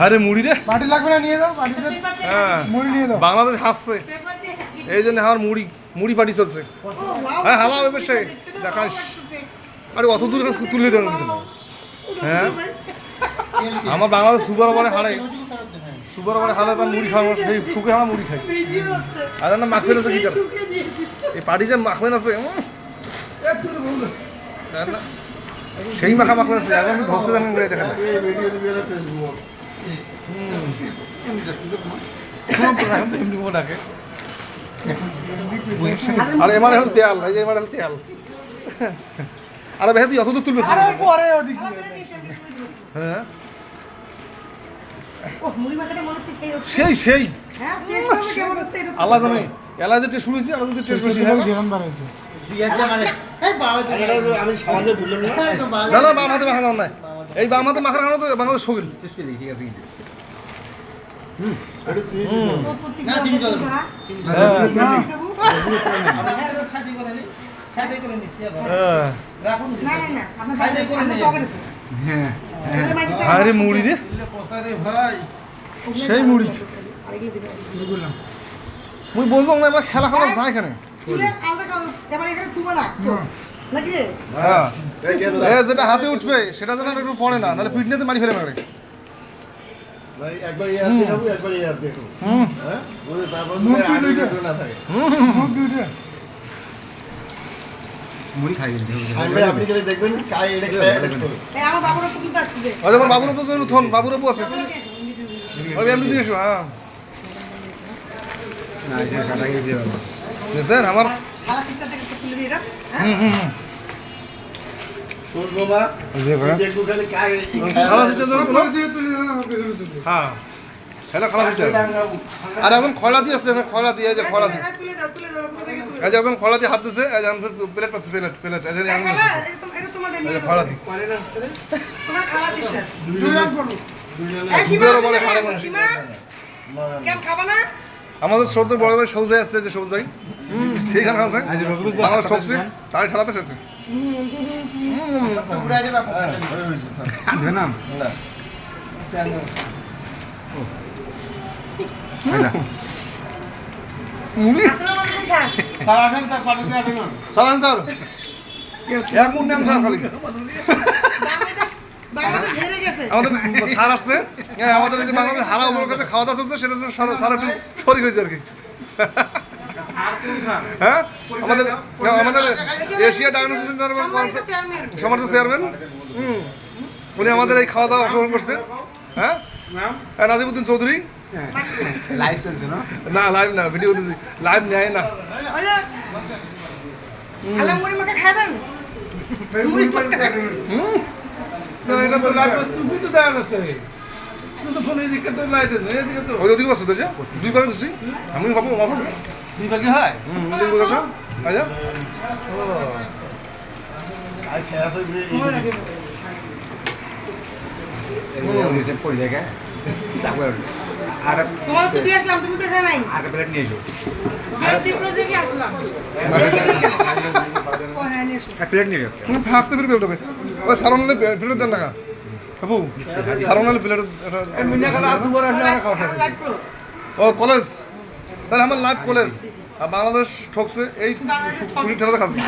আরে মুড়ি রে, বাটি লাগবে না, নিয়ে দাও বাটিতে। হ্যাঁ মুড়ি নিয়ে দাও। বাংলাদেশ হাসছে, এই জন্য আমার মুড়ি মুড়ি পার্টি চলছে। হ্যাঁ হালা সে দেখাস, আরে অত দূর কাছে তুলে দেবেন কিছু না। হ্যাঁ আমার বাংলাদেশ সুপার ওভারে হারে, সুপার ওভারে হারে তার মুড়ি খাওয়ানো, সেই সুখে আমরা মুড়ি খাই। আর না মাখবেন আছে কি তার, এই পার্টি যে মাখবেন আছে সেই মাখা মাখবেন আছে, এখন আমি ধসে জানেন দেখা যায়। ডাকে আরে এমারে হল তেল, এই যে এমারে হল তেল। আরে ভাই তুই অত দূর তুলবে? আরে পরে ওদিকে। হ্যাঁ সেই সেই আল্লাহ জানে, এলা যেটা শুরু হয়েছে আল্লাহ যদি টেস্ট বেশি হয় জীবন বাড়াইছে। না না বাম হাতে মাখা নাই, এই বাম হাতে মাখার কারণে তো বাংলাদেশ শোকিল। আরে মুড়ি রে, সেই মুড়ি মুই বলবো না, এবার খেলা খেলা যায় এখানে। হ্যাঁ যেটা হাতে উঠবে সেটা যেন একটু পড়ে না, নাহলে ফিটনেতে মারি ফেলে মারে। মুড়ি খাই দেখবেন বাবুর উঠোন, বাবুর আপু আছে এমনি দিয়ে এসো। হ্যাঁ দেখছেন আমার হ্যাঁ খেলা খালা আর এখন খয়লা দিয়ে আসছে, খয়লা দিয়ে যে খয়লা দিয়ে এই যে এখন খয়লা দিয়ে হাত দিচ্ছে, এই যে প্লেট পাচ্ছে, প্লেট প্লেট এই যে খয়লা দিয়ে আমাদের শ্রদ্ধের বড় ভাই সবুজ ভাই আসছে, যে সবুজ ভাই সেইখানে আছে, বাংলাদেশ ঠকছে তাই ঠেলাতে এসেছে। চালান স্যার এক মুখ নেন স্যার, খালি আমাদের স্যার আসছে, আমাদের এই যে বাংলাদেশ হারা উপর কাছে খাওয়া দাওয়া চলছে, সেটা স্যার একটু শরিক হয়েছে আর কি। হ্যাঁ আমাদের আমাদের এশিয়া ডায়াগনোসিস সেন্টার সমাজের চেয়ারম্যান, উনি আমাদের এই খাওয়া দাওয়া অংশগ্রহণ করছে। হ্যাঁ নাজিমউদ্দিন চৌধুরী, লাইভ চলছে না? না লাইভ না, ভিডিও দিচ্ছি, লাইভ নেয় না। ওইদিকে বসো তো, দুই ভাগে দিচ্ছি আমি ভাবো ভাবো দুই ভাগে হয়? দুই ভাগে আচ্ছা পড়ে যায় আর প্লেট নিয়ে এসো, প্লেট নিয়ে ফাঁকতে ফিরে বেরোবে ওই সারোনালে ফেরত দেন টাকা বাবু, সারোনালে প্লেট ও কলেজ, তাহলে আমার লাইভ কলেজ আর বাংলাদেশ ঠকছে এই ঠেলাতে খাচ্ছে।